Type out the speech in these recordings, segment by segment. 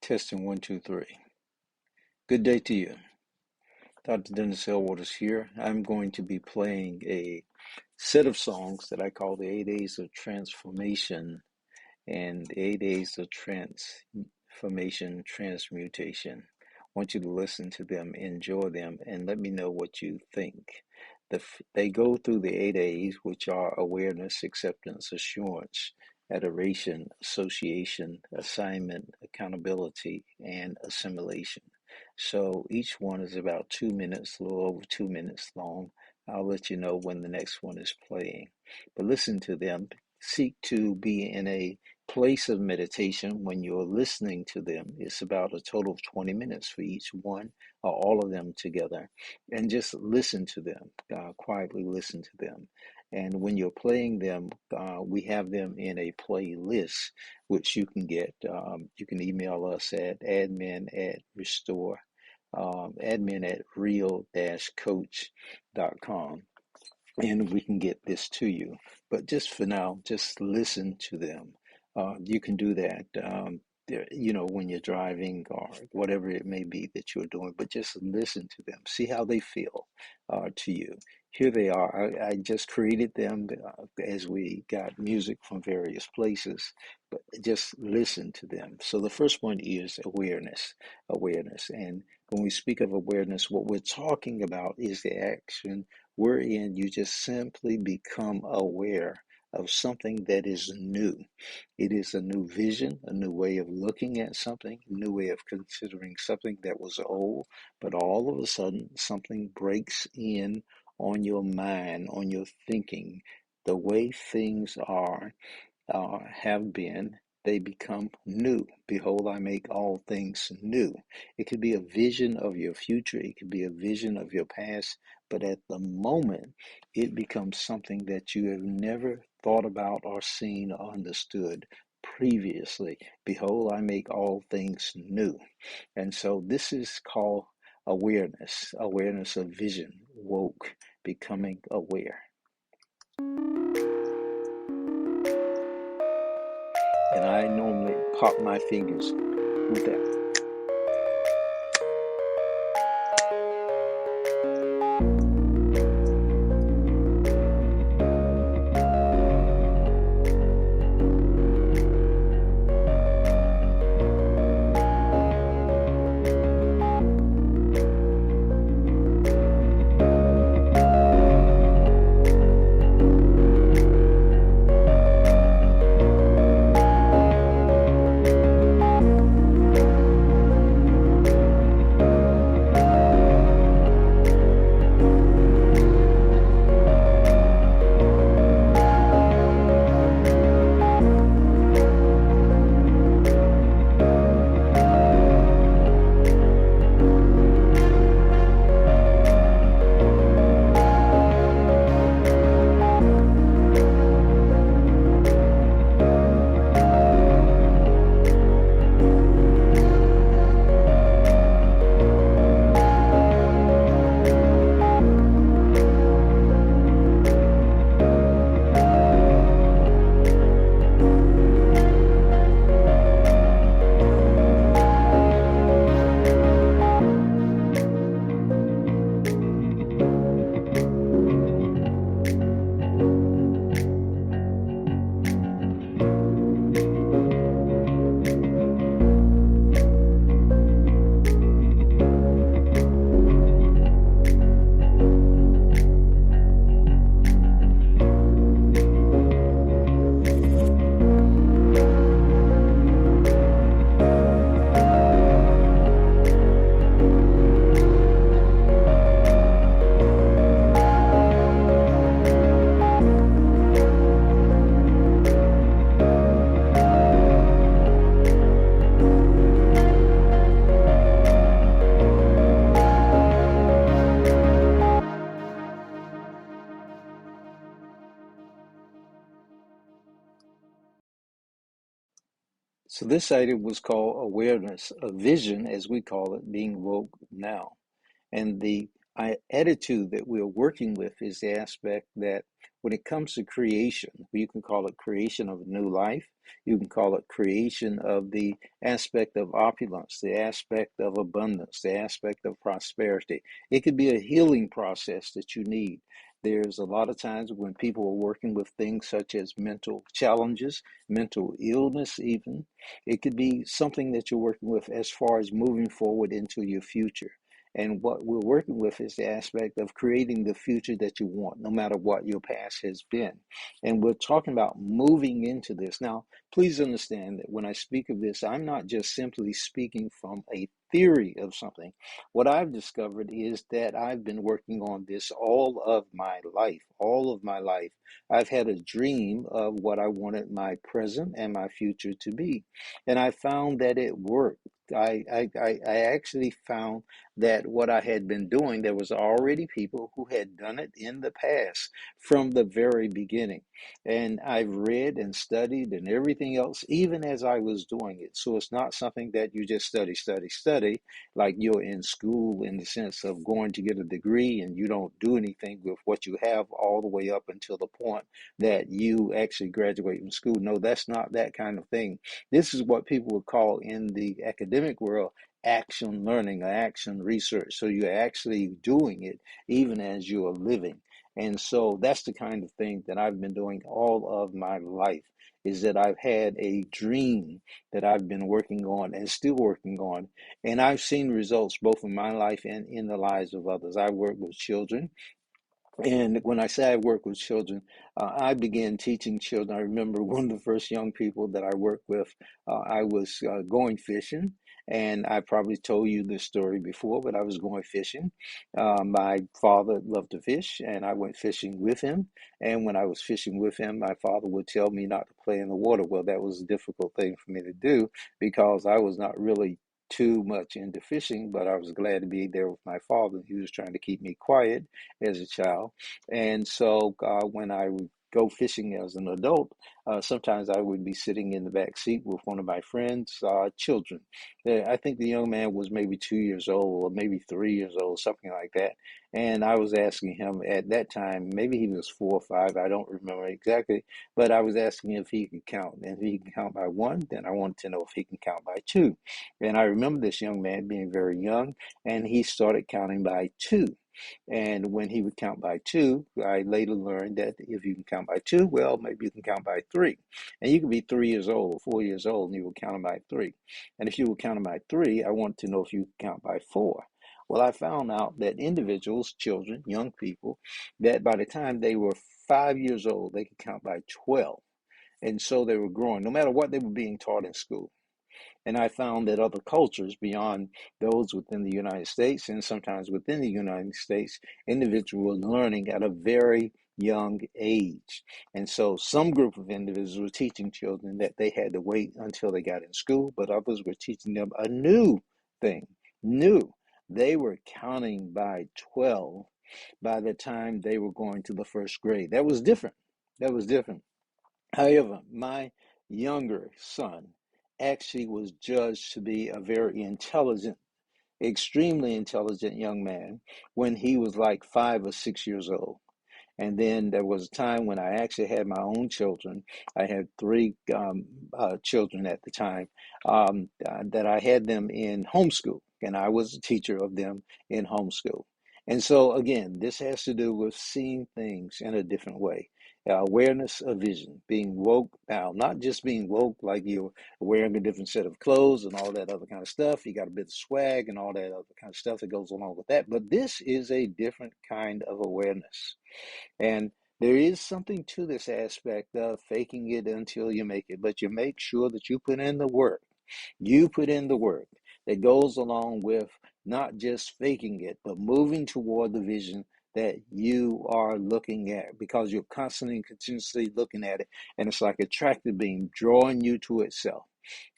Testing 1, 2, 3. Good day to you. Dr. Dennis L. Waters here. I'm going to be playing a set of songs that I call the 8 Days of Transformation and the 8 Days of Transformation, Transmutation. I want you to listen to them, enjoy them, and let me know what you think. They go through the 8 A's, which are awareness, acceptance, assurance, adoration, association, assignment, accountability, and assimilation. So each one is about 2 minutes, a little over 2 minutes long. I'll let you know when the next one is playing. But listen to them. Seek to be in a place of meditation when you're listening to them. It's about a total of 20 minutes for each one or all of them together. And just listen to them, quietly listen to them. And when you're playing them, we have them in a playlist, which you can get. You can email us at admin at real-coach.com, and we can get this to you. But just for now, just listen to them. You can do that, when you're driving or whatever it may be that you're doing, but just listen to them. See how they feel to you. Here they are. I just created them as we got music from various places, but just listen to them. So the first one is awareness. And when we speak of awareness, what we're talking about is the action wherein you just simply become aware of something that is new. It is a new vision, a new way of looking at something, a new way of considering something that was old, but all of a sudden something breaks in on your mind, on your thinking. The way things are have been, they become new. Behold, I make all things new. It could be a vision of your future, it could be a vision of your past, but at the moment, it becomes something that you have never thought about or seen or understood previously. Behold, I make all things new. And so this is called awareness of vision, woke, becoming aware. And I normally pop my fingers with that. So this item was called awareness, a vision, as we call it, being woke now. And the attitude that we're working with is the aspect that when it comes to creation, you can call it creation of new life. You can call it creation of the aspect of opulence, the aspect of abundance, the aspect of prosperity. It could be a healing process that you need. There's a lot of times when people are working with things such as mental challenges, mental illness, even. It could be something that you're working with as far as moving forward into your future. And what we're working with is the aspect of creating the future that you want, no matter what your past has been. And we're talking about moving into this. Now, please understand that when I speak of this, I'm not just simply speaking from a theory of something. What I've discovered is that I've been working on this all of my life, all of my life. I've had a dream of what I wanted my present and my future to be. And I found that it worked. I actually found that what I had been doing, there was already people who had done it in the past from the very beginning. And I've read and studied and everything else, even as I was doing it. So it's not something that you just study, like you're in school in the sense of going to get a degree and you don't do anything with what you have all the way up until the point that you actually graduate from school. No, that's not that kind of thing. This is what people would call in the academic world action learning or action research. So you're actually doing it even as you're living. And so that's the kind of thing that I've been doing all of my life, is that I've had a dream that I've been working on and still working on. And I've seen results both in my life and in the lives of others. I work with children, and when I say I work with children, I began teaching children. I remember one of the first young people that I worked with, I was going fishing. And I probably told you this story before, but I was going fishing. My father loved to fish, and I went fishing with him. And when I was fishing with him, my father would tell me not to play in the water. Well, that was a difficult thing for me to do because I was not really too much into fishing, but I was glad to be there with my father. He was trying to keep me quiet as a child. And so when I would go fishing as an adult, sometimes I would be sitting in the back seat with one of my friends' children. I think the young man was maybe 2 years old or maybe 3 years old, something like that. And I was asking him at that time, maybe he was 4 or 5, I don't remember exactly, but I was asking if he could count. And if he can count by one, then I wanted to know if he can count by two. And I remember this young man being very young, and he started counting by two. And when he would count by two, I later learned that if you can count by two, well, maybe you can count by three. And you could be 3 years old, 4 years old, and you were counting by three. And if you were counting by three, I want to know if you could count by four. Well, I found out that individuals, children, young people, that by the time they were 5 years old, they could count by 12. And so they were growing, no matter what they were being taught in school. And I found that other cultures beyond those within the United States and sometimes within the United States, individuals were learning at a very young age. And so some group of individuals were teaching children that they had to wait until they got in school, but others were teaching them a new thing, new. They were counting by 12 by the time they were going to the first grade. That was different. That was different. However, my younger son actually was judged to be a very intelligent, extremely intelligent young man when he was like 5 or 6 years old. And then there was a time when I actually had my own children. I had three children at the time that I had them in homeschool, and I was a teacher of them in homeschool. And so, again, this has to do with seeing things in a different way. Awareness of vision, being woke now, not just being woke like you're wearing a different set of clothes and all that other kind of stuff. You got a bit of swag and all that other kind of stuff that goes along with that. But this is a different kind of awareness. And there is something to this aspect of faking it until you make it, but you make sure that you put in the work. You put in the work that goes along with not just faking it, but moving toward the vision that you are looking at because you're constantly and continuously looking at it. And it's like a tractor beam drawing you to itself.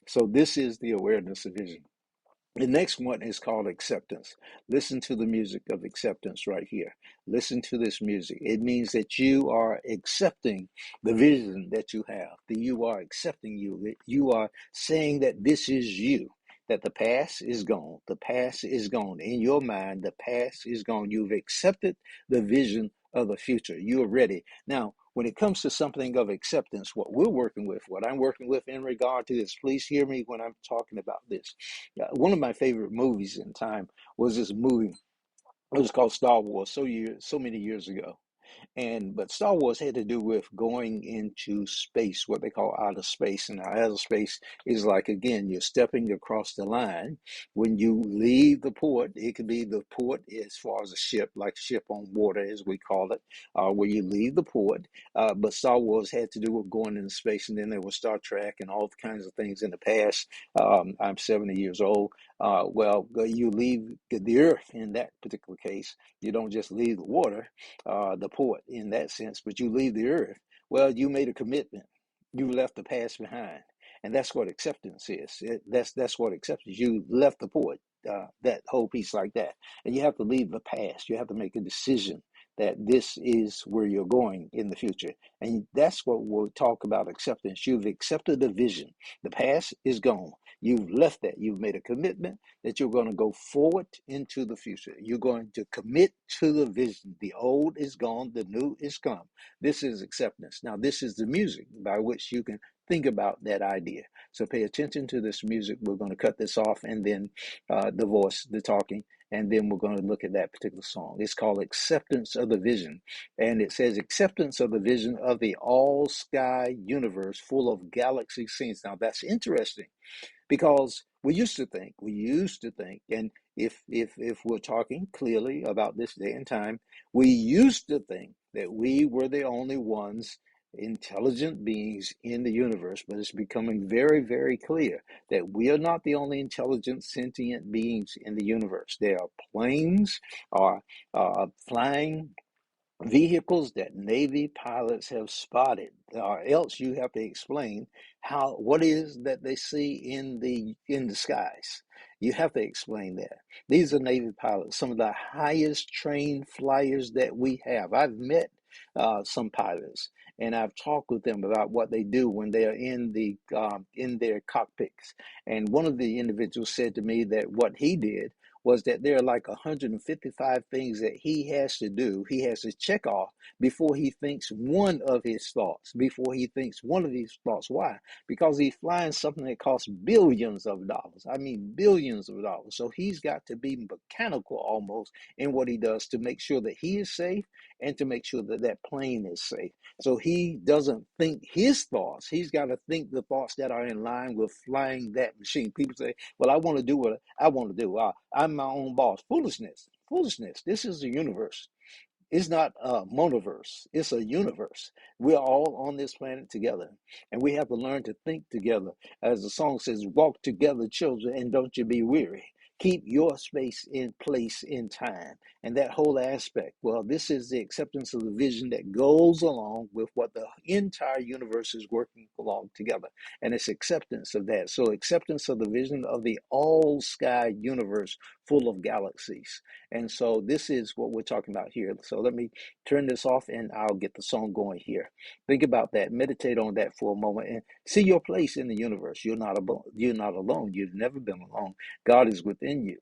So this is the awareness of vision. The next one is called acceptance. Listen to the music of acceptance right here. Listen to this music. It means that you are accepting the vision that you have, that you are accepting you, that you are saying that this is you, that the past is gone. The past is gone. In your mind, the past is gone. You've accepted the vision of the future. You are ready. Now, when it comes to something of acceptance, what we're working with, what I'm working with in regard to this, please hear me when I'm talking about this. One of my favorite movies in time was this movie. It was called Star Wars so many years ago. But Star Wars had to do with going into space, what they call outer space. And outer space is like, again, you're stepping across the line. When you leave the port, it could be the port as far as a ship, like a ship on water, as we call it, where you leave the port. But Star Wars had to do with going into space. And then there was Star Trek and all kinds of things in the past. I'm 70 years old. You leave the Earth in that particular case. You don't just leave the water, the port in that sense, but you leave the earth. Well, you made a commitment. You left the past behind, and that's what acceptance is. That's what acceptance. You left the port. That whole piece like that, and you have to leave the past. You have to make a decision that this is where you're going in the future, and that's what we'll talk about acceptance. You've accepted the vision. The past is gone. You've left that. You've made a commitment that you're going to go forward into the future. You're going to commit to the vision. The old is gone, the new is come. This is acceptance. Now, this is the music by which you can think about that idea. So pay attention to this music. We're going to cut this off, and then the voice, the talking, and then we're going to look at that particular song. It's called Acceptance of the Vision. And it says, acceptance of the vision of the all sky universe full of galaxy scenes. Now, that's interesting because we used to think, and if we're talking clearly about this day and time, we used to think that we were the only ones, intelligent beings in the universe. But it's becoming very, very clear that we are not the only intelligent, sentient beings in the universe. There are planes are flying vehicles that Navy pilots have spotted, or else you have to explain what is that they see in the skies. You have to explain that. These are Navy pilots, some of the highest trained flyers that we have. I've met some pilots, and I've talked with them about what they do when they are in their cockpits. And one of the individuals said to me that what he did was that there are like 155 things that he has to do, he has to check off before he thinks one of his thoughts, before he thinks one of these thoughts. Why? Because he's flying something that costs billions of dollars. I mean, billions of dollars. So he's got to be mechanical almost in what he does to make sure that he is safe and to make sure that that plane is safe. So he doesn't think his thoughts. He's got to think the thoughts that are in line with flying that machine. People say, well, I want to do what I want to do. I'm my own boss. Foolishness. Foolishness. This is the universe. It's not a monoverse, it's a universe. We're all on this planet together, and we have to learn to think together. As the song says, walk together, children, and don't you be weary. Keep your space in place in time. And that whole aspect, well, this is the acceptance of the vision that goes along with what the entire universe is working along together. And it's acceptance of that. So, acceptance of the vision of the all sky universe full of galaxies. And so this is what we're talking about here. So let me turn this off and I'll get the song going here. Think about that. Meditate on that for a moment and see your place in the universe. You're not alone. You're not alone. You've never been alone. God is within you.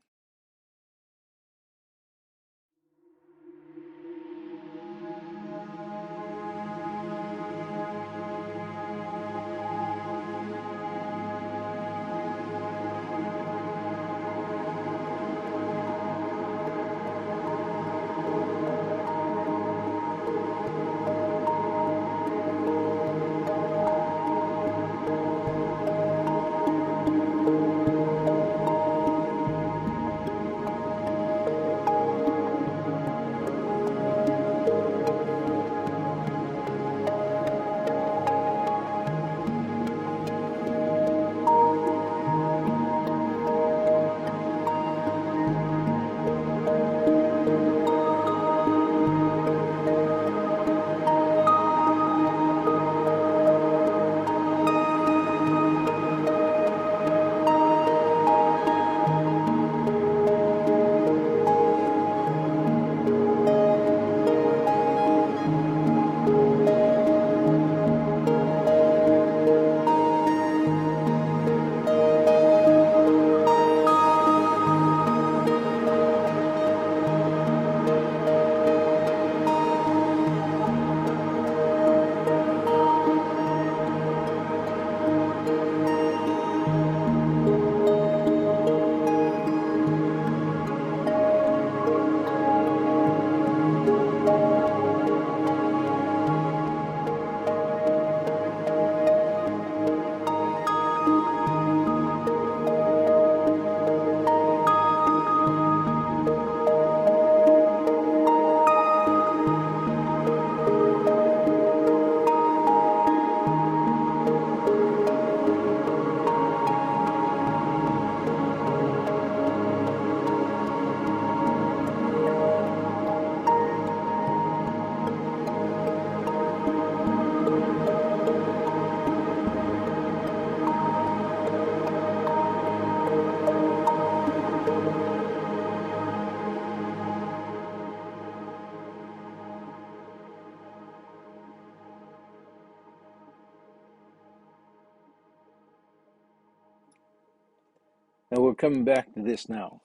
And we're coming back to this now,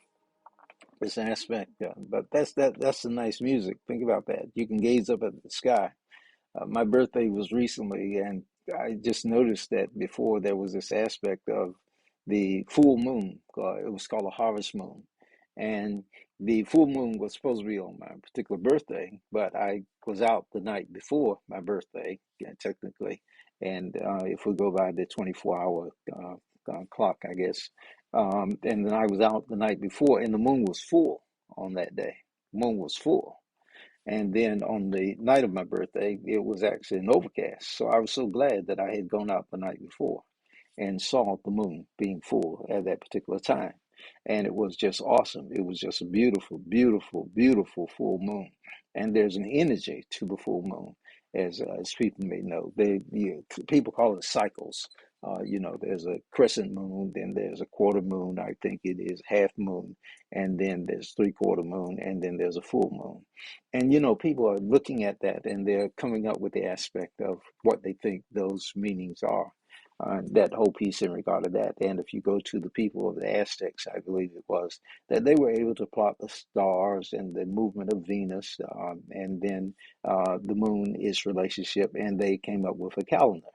this aspect. But that's the nice music. Think about that. You can gaze up at the sky. My birthday was recently, and I just noticed that before there was this aspect of the full moon. It was called a harvest moon. And the full moon was supposed to be on my particular birthday, but I was out the night before my birthday, yeah, technically. And if we go by the 24-hour clock, I guess. And then I was out the night before, and the moon was full on that day. Moon was full. And then on the night of my birthday, it was actually an overcast. So I was so glad that I had gone out the night before and saw the moon being full at that particular time. And it was just awesome. It was just a beautiful, beautiful, beautiful full moon. And there's an energy to the full moon, as people may know. People call it cycles. There's a crescent moon, then there's a quarter moon, I think it is half moon, and then there's three-quarter moon, and then there's a full moon. And people are looking at that and they're coming up with the aspect of what they think those meanings are. That whole piece in regard to that. And if you go to the people of the Aztecs, I believe it was, that they were able to plot the stars and the movement of Venus, and then the moon is relationship, and they came up with a calendar.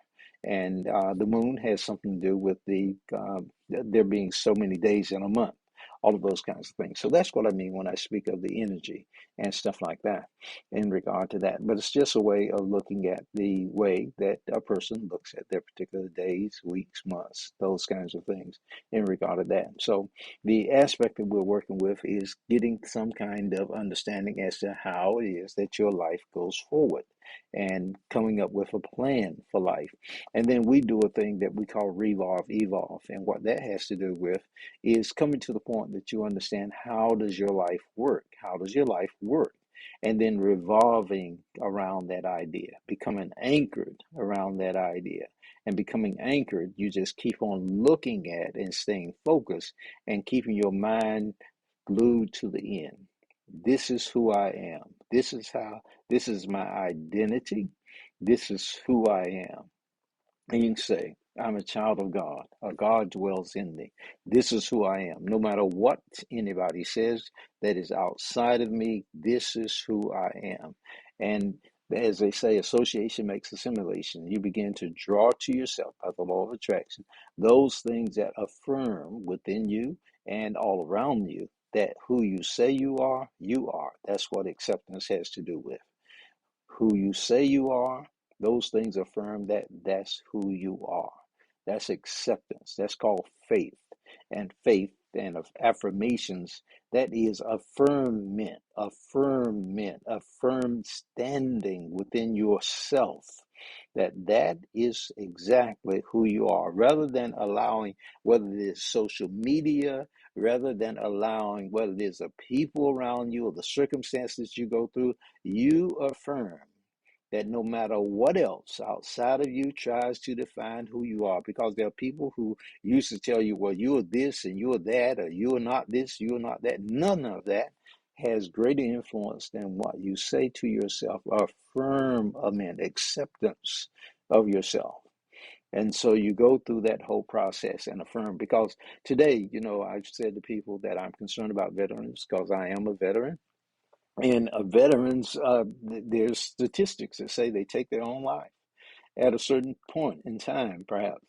And the moon has something to do with there being so many days in a month, all of those kinds of things. So that's what I mean when I speak of the energy and stuff like that in regard to that. But it's just a way of looking at the way that a person looks at their particular days, weeks, months, those kinds of things in regard to that. So the aspect that we're working with is getting some kind of understanding as to how it is that your life goes forward and coming up with a plan for life. And then we do a thing that we call revolve, evolve. And what that has to do with is coming to the point that you understand, how does your life work? How does your life work? And then revolving around that idea, becoming anchored around that idea. And becoming anchored, you just keep on looking at and staying focused and keeping your mind glued to the end. This is who I am. This is my identity. This is who I am. And you can say, I'm a child of God, or God dwells in me. This is who I am. No matter what anybody says that is outside of me, this is who I am. And as they say, association makes assimilation. You begin to draw to yourself by the law of attraction those things that affirm within you and all around you that who you say you are, you are. That's what acceptance has to do with. Who you say you are, those things affirm that that's who you are. That's acceptance. That's called faith. And faith and of affirmations, that is affirmment, affirm standing within yourself. That is exactly who you are, rather than allowing, whether it is social media, rather than allowing whether it is the people around you or the circumstances you go through, you affirm that no matter what else outside of you tries to define who you are, because there are people who used to tell you, well, you are this and you are that, or you are not this, you are not that. None of that has greater influence than what you say to yourself, affirmament, acceptance of yourself. And so you go through that whole process and affirm, because today, I've said to people that I'm concerned about veterans because I am a veteran. And veterans, there's statistics that say they take their own life at a certain point in time, perhaps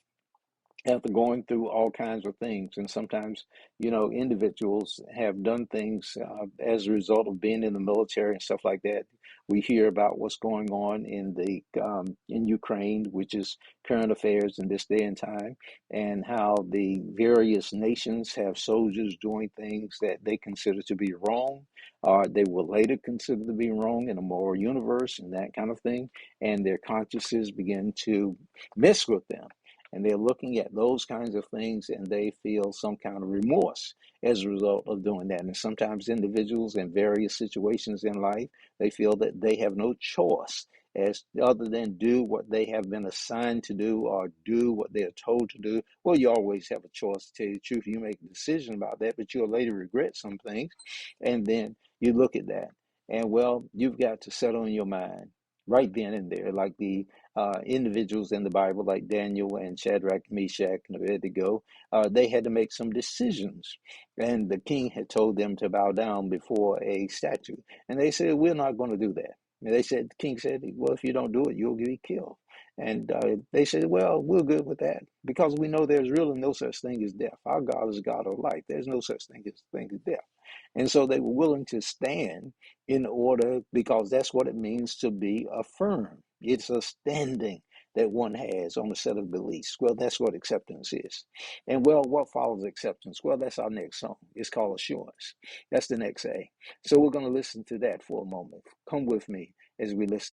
after going through all kinds of things. And sometimes, individuals have done things as a result of being in the military and stuff like that. We hear about what's going on in Ukraine, which is current affairs in this day and time, and how the various nations have soldiers doing things that they consider to be wrong, or they will later consider to be wrong in a moral universe and that kind of thing. And their consciences begin to mess with them, and they're looking at those kinds of things and they feel some kind of remorse as a result of doing that. And sometimes individuals in various situations in life, they feel that they have no choice as other than do what they have been assigned to do or do what they are told to do. Well, you always have a choice, to tell you the truth. You make a decision about that, but you'll later regret some things. And then you look at that and, well, you've got to settle in your mind right then and there, like the individuals in the Bible like Daniel and Shadrach, Meshach, and Abednego. They had to make some decisions, and the king had told them to bow down before a statue, and they said, "We're not going to do that." And they said, the king said, "Well, if you don't do it, you'll be killed." And they said, "Well, we're good with that because we know there's really no such thing as death. Our God is God of life. There's no such thing as death." And so they were willing to stand in order, because that's what it means to be affirmed. It's a standing that one has on a set of beliefs. Well, that's what acceptance is. And well, what follows acceptance? Well, that's our next song. It's called Assurance. That's the next A. So we're going to listen to that for a moment. Come with me as we listen.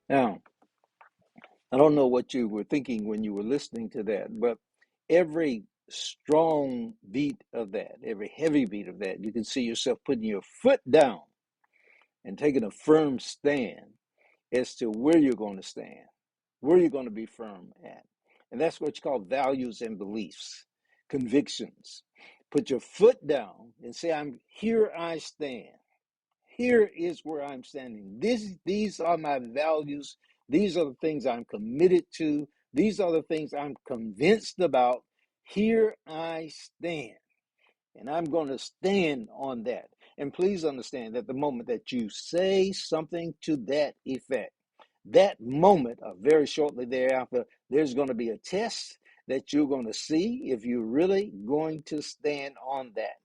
Now, I don't know what you were thinking when you were listening to that, but every strong beat of that, every heavy beat of that, you can see yourself putting your foot down and taking a firm stand as to where you're going to stand, where you're going to be firm at. And that's what you call values and beliefs, convictions. Put your foot down and say, "I'm here, I stand. Here is where I'm standing. These are my values. These are the things I'm committed to. These are the things I'm convinced about. Here I stand." And I'm going to stand on that. And please understand that the moment that you say something to that effect, that moment, or very shortly thereafter, there's going to be a test that you're going to see if you're really going to stand on that.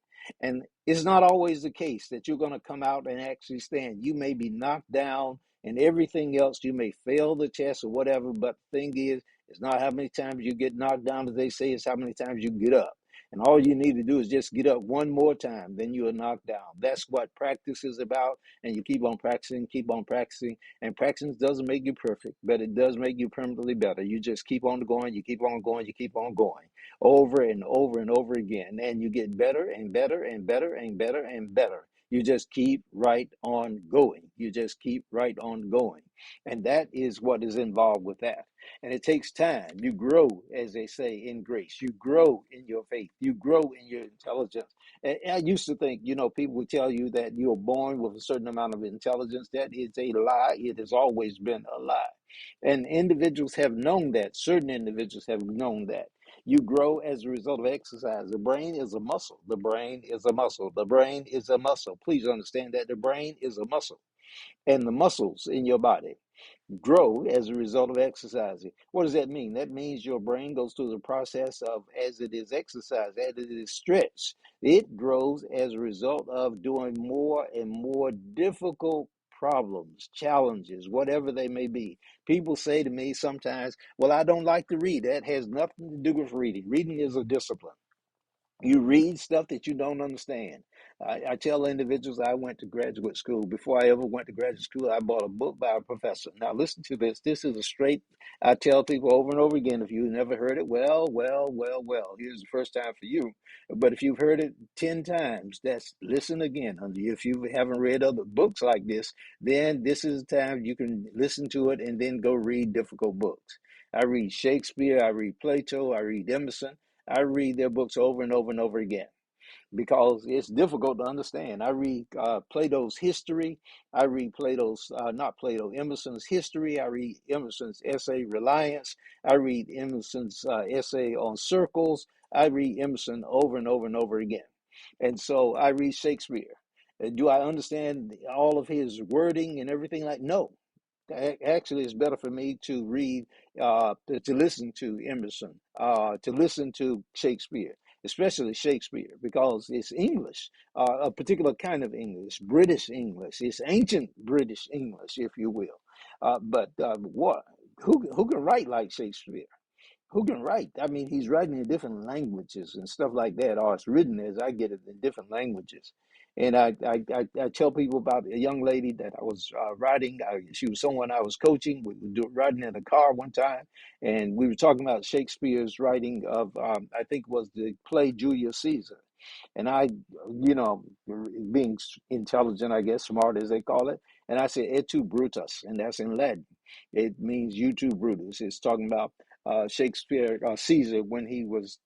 And it's not always the case that you're going to come out and actually stand. You may be knocked down and everything else. You may fail the test or whatever, but the thing is, it's not how many times you get knocked down, as they say, it's how many times you get up. And all you need to do is just get up one more time, then you are knocked down. That's what practice is about. And you keep on practicing, keep on practicing. And practicing doesn't make you perfect, but it does make you permanently better. You just keep on going, you keep on going, you keep on going over and over and over again. And you get better and better and better and better and better. You just keep right on going. You just keep right on going. And that is what is involved with that. And it takes time. You grow, as they say, in grace. You grow in your faith. You grow in your intelligence. And I used to think, people would tell you that you're born with a certain amount of intelligence. That is a lie. It has always been a lie. And individuals have known that. Certain individuals have known that. You grow as a result of exercise. The brain is a muscle. The brain is a muscle. The brain is a muscle. Please understand that the brain is a muscle. and the muscles in your body grow as a result of exercising. What does that mean? That means your brain goes through the process of, as it is exercised, as it is stretched, it grows as a result of doing more and more difficult problems, challenges, whatever they may be. People say to me sometimes, well, I don't like to read. That has nothing to do with reading. Reading is a discipline. You read stuff that you don't understand. I tell individuals I went to graduate school. Before I ever went to graduate school, I bought a book by a professor. Now, listen to this. This is a straight, I tell people over and over again, if you've never heard it, well, here's the first time for you. But if you've heard it 10 times, that's listen again. If you haven't read other books like this, then this is the time you can listen to it and then go read difficult books. I read Shakespeare, I read Plato, I read Emerson. I read their books over and over and over again because it's difficult to understand. I read Plato's history. I read not Plato, Emerson's history. I read Emerson's essay, Reliance. I read Emerson's essay on circles. I read Emerson over and over and over again. And so I read Shakespeare. Do I understand all of his wording and everything like? No. Actually, it's better for me to read, to listen to Emerson, to listen to Shakespeare, especially Shakespeare, because it's English, a particular kind of English, British English. It's ancient British English, if you will. But what? Who can write like Shakespeare? Who can write? I mean, he's writing in different languages and stuff like that, or it's written as I get it in different languages. And I tell people about a young lady that I was riding. She was someone I was coaching. We were riding in a car one time, and we were talking about Shakespeare's writing of, I think it was the play Julius Caesar. And I, you know, being intelligent, I guess, smart as they call it, and I said, Et tu, Brutus, and that's in Latin. It means you too, Brutus. It's talking about Shakespeare, Caesar, when he was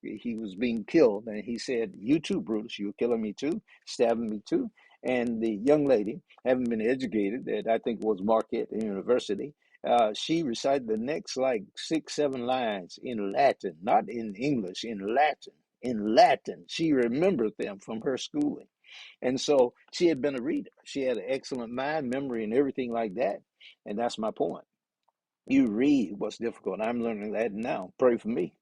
being killed, and he said, "You too, Brutus. You're killing me too, stabbing me too." And the young lady, having been educated at I think it was Marquette University, she recited the next like 6, 7 lines in Latin, not in English, in Latin. In Latin, she remembered them from her schooling, and so she had been a reader. She had an excellent mind, memory, and everything like that. And that's my point. You read what's difficult. I'm learning that now. Pray for me.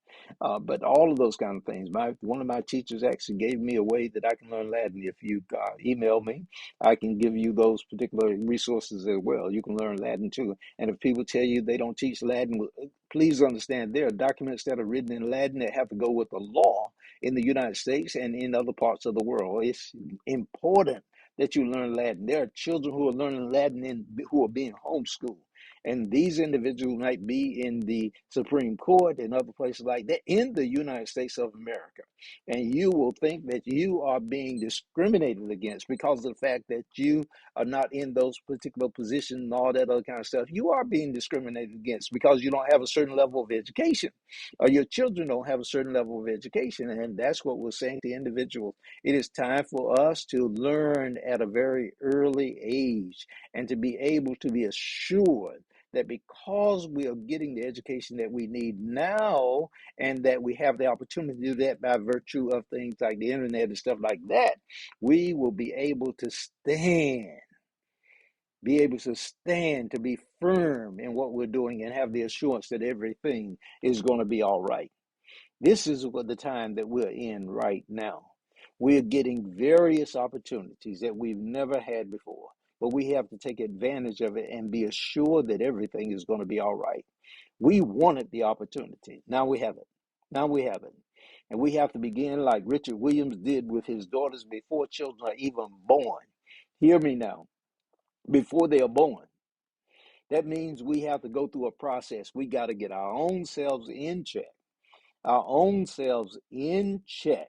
But all of those kind of things. One of my teachers actually gave me a way that I can learn Latin. If you email me, I can give you those particular resources as well. You can learn Latin too. And if people tell you they don't teach Latin, please understand there are documents that are written in Latin that have to go with the law in the United States and in other parts of the world. It's important that you learn Latin. There are children who are learning Latin who are being homeschooled. And these individuals might be in the Supreme Court and other places like that in the United States of America. And you will think that you are being discriminated against because of the fact that you are not in those particular positions and all that other kind of stuff. You are being discriminated against because you don't have a certain level of education, or your children don't have a certain level of education. And that's what we're saying to individuals. It is time for us to learn at a very early age and to be able to be assured that because we are getting the education that we need now and that we have the opportunity to do that by virtue of things like the internet and stuff like that, we will be able to stand, to be firm in what we're doing and have the assurance that everything is going to be all right. This is what the time that we're in right now. We're getting various opportunities that we've never had before, but we have to take advantage of it and be assured that everything is going to be all right. We wanted the opportunity. Now we have it. Now we have it. And we have to begin like Richard Williams did with his daughters before children are even born. Hear me now. Before they are born. That means we have to go through a process. We got to get our own selves in check. Our own selves in check.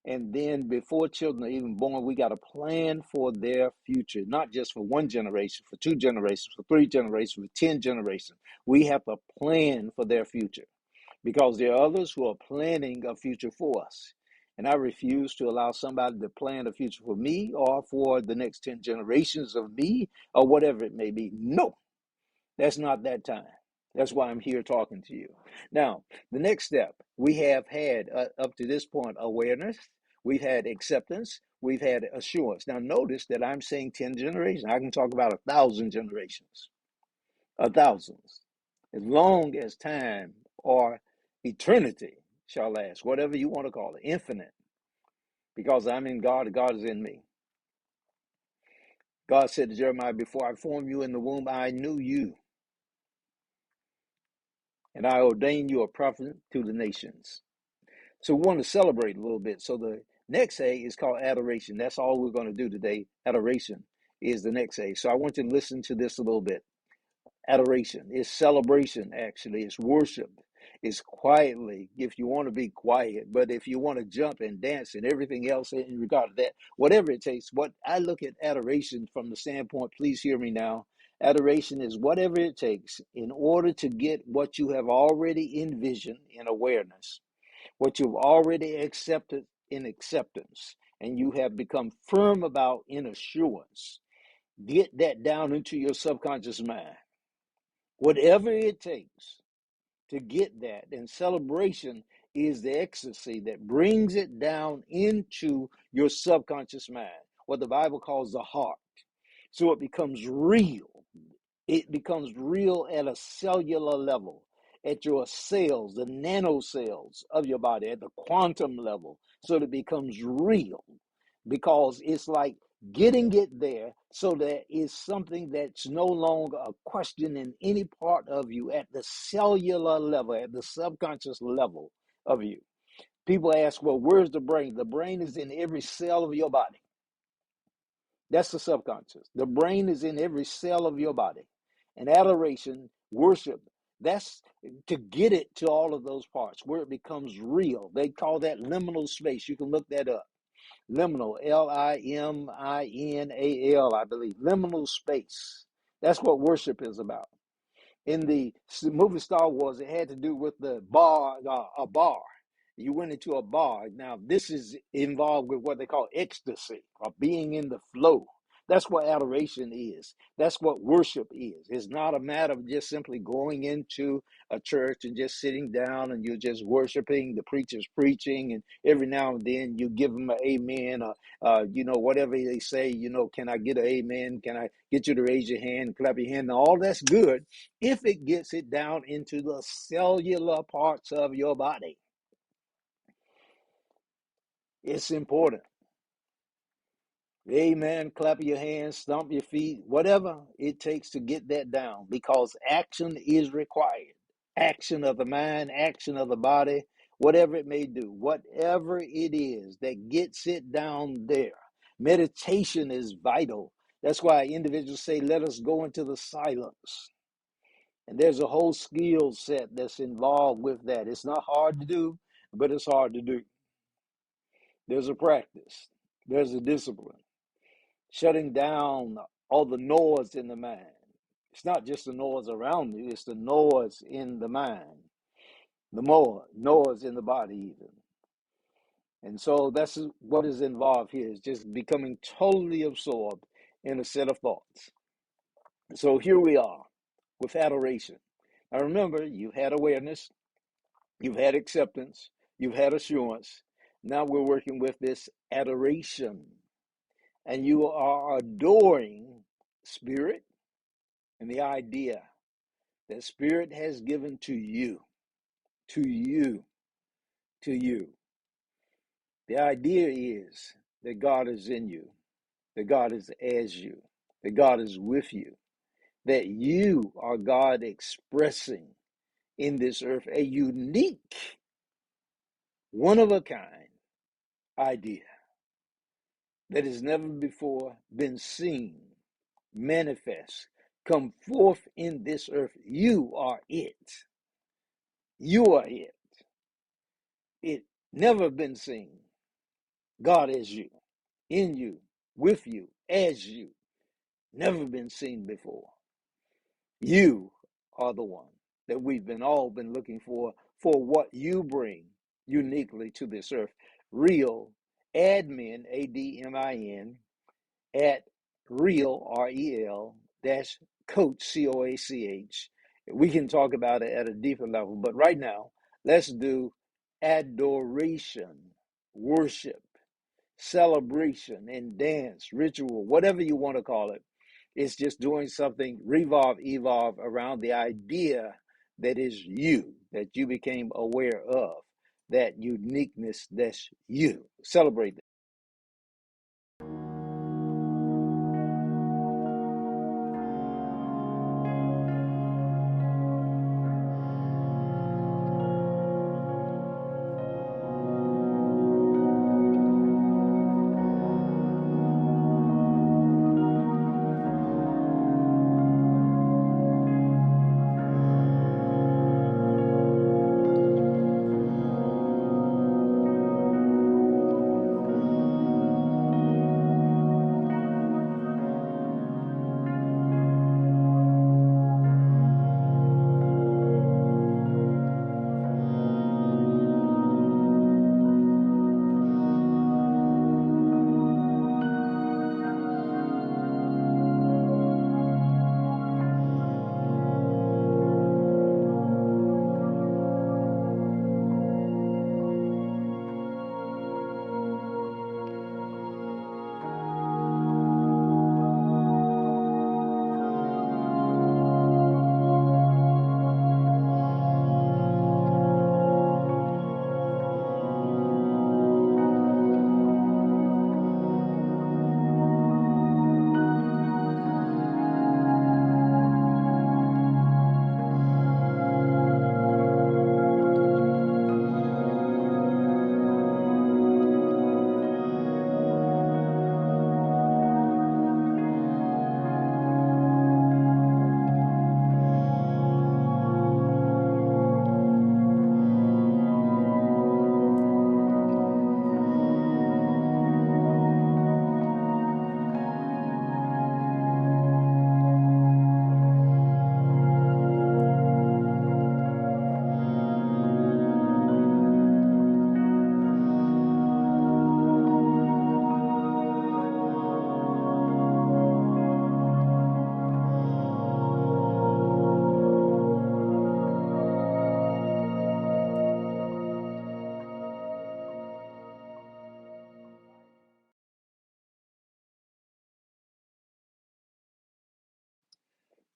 And then before children are even born, we got to plan for their future, not just for one generation, for 2 generations, for 3 generations, for 10 generations. We have to plan for their future because there are others who are planning a future for us. And I refuse to allow somebody to plan a future for me or for the next 10 generations of me or whatever it may be. No, that's not that time. That's why I'm here talking to you. Now, the next step, we have had up to this point awareness. We've had acceptance. We've had assurance. Now, notice that I'm saying 10 generations. I can talk about 1,000 generations, thousands, as long as time or eternity shall last, whatever you want to call it, infinite, because I'm in God, God is in me. God said to Jeremiah, before I formed you in the womb, I knew you, and I ordained you a prophet to the nations. So we want to celebrate a little bit. So the next A is called adoration. That's all we're going to do today. Adoration is the next A. So I want you to listen to this a little bit. Adoration is celebration, actually. It's worship. It's quietly, if you want to be quiet, but if you want to jump and dance and everything else in regard to that, whatever it takes. What I look at adoration from the standpoint, please hear me now. Adoration is whatever it takes in order to get what you have already envisioned in awareness, what you've already accepted in acceptance, and you have become firm about in assurance. Get that down into your subconscious mind. Whatever it takes to get that, and celebration is the ecstasy that brings it down into your subconscious mind, what the Bible calls the heart. So it becomes real. It becomes real at a cellular level, at your cells, the nanocells of your body, at the quantum level. So it becomes real because it's like getting it there so that it's something that's no longer a question in any part of you at the cellular level, at the subconscious level of you. People ask, well, where's the brain? The brain is in every cell of your body. That's the subconscious. The brain is in every cell of your body. And adoration, worship, that's to get it to all of those parts where it becomes real. They call that liminal space. You can look that up. Liminal, Liminal, I believe. Liminal space. That's what worship is about. In the movie Star Wars, it had to do with the bar, a bar. You went into a bar. Now, this is involved with what they call ecstasy or being in the flow. That's what adoration is. That's what worship is. It's not a matter of just simply going into a church and just sitting down and you're just worshiping. The preacher's preaching, and every now and then you give them an amen or, whatever they say, can I get an amen? Can I get you to raise your hand, clap your hand? And all that's good if it gets it down into the cellular parts of your body. It's important. Amen. Clap your hands, stomp your feet, whatever it takes to get that down, because action is required. Action of the mind, action of the body, whatever it may do, whatever it is that gets it down there. Meditation is vital. That's why individuals say, let us go into the silence. And there's a whole skill set that's involved with that. It's not hard to do, but it's hard to do. There's a practice, there's a discipline. Shutting down all the noise in the mind. It's not just the noise around you, it's the noise in the mind, the more noise in the body, even. And so that's what is involved here, is just becoming totally absorbed in a set of thoughts. So here we are with adoration. Now remember, you've had awareness, you've had acceptance, you've had assurance. Now we're working with this adoration. And you are adoring Spirit and the idea that Spirit has given to you, to you, to you. The idea is that God is in you, that God is as you, that God is with you, that you are God expressing in this earth a unique, one of a kind idea that has never before been seen, manifest, come forth in this earth. You are it. You are it. It never been seen. God is you, in you, with you, as you. Never been seen before. You are the one that we've all been looking for what you bring uniquely to this earth. Real admin, ADMIN, at real, REL, dash coach, COACH. We can talk about it at a deeper level, but right now, let's do adoration, worship. celebration and dance, ritual, whatever you want to call it. It's just doing something, evolve around the idea that is you, that you became aware of, that uniqueness that's you. Celebrate that.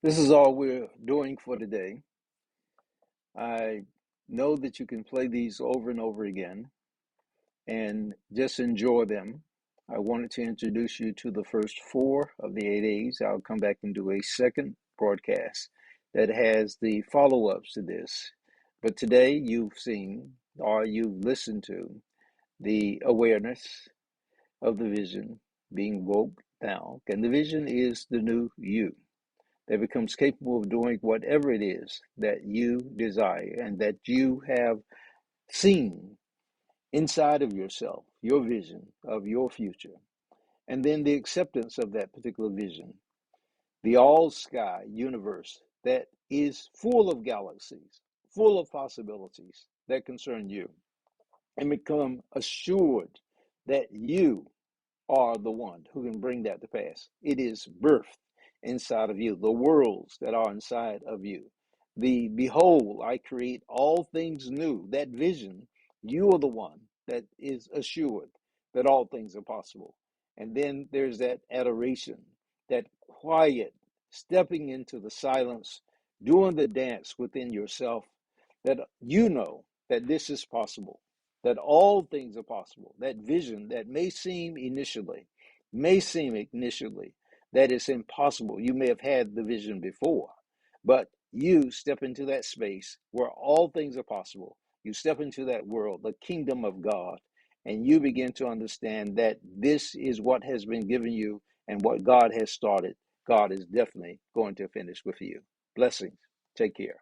This is all we're doing for today. I know that you can play these over and over again and just enjoy them. I wanted to introduce you to the first four of the 8 A's. I'll come back and do a second broadcast that has the follow ups to this. But today you've seen or you've listened to the awareness of the vision being woke down. And the vision is the new you that becomes capable of doing whatever it is that you desire and that you have seen inside of yourself, your vision of your future, and then the acceptance of that particular vision, the all sky universe that is full of galaxies, full of possibilities that concern you, and become assured that you are the one who can bring that to pass. It is birthed inside of you, the worlds that are inside of you. The behold, I create all things new. That vision, you are the one that is assured that all things are possible. And then there's that adoration, that quiet, stepping into the silence, doing the dance within yourself, that you know that this is possible, that all things are possible. That vision that may seem initially that it's impossible. You may have had the vision before, but you step into that space where all things are possible. You step into that world, the kingdom of God, and you begin to understand that this is what has been given you and what God has started. God is definitely going to finish with you. Blessings. Take care.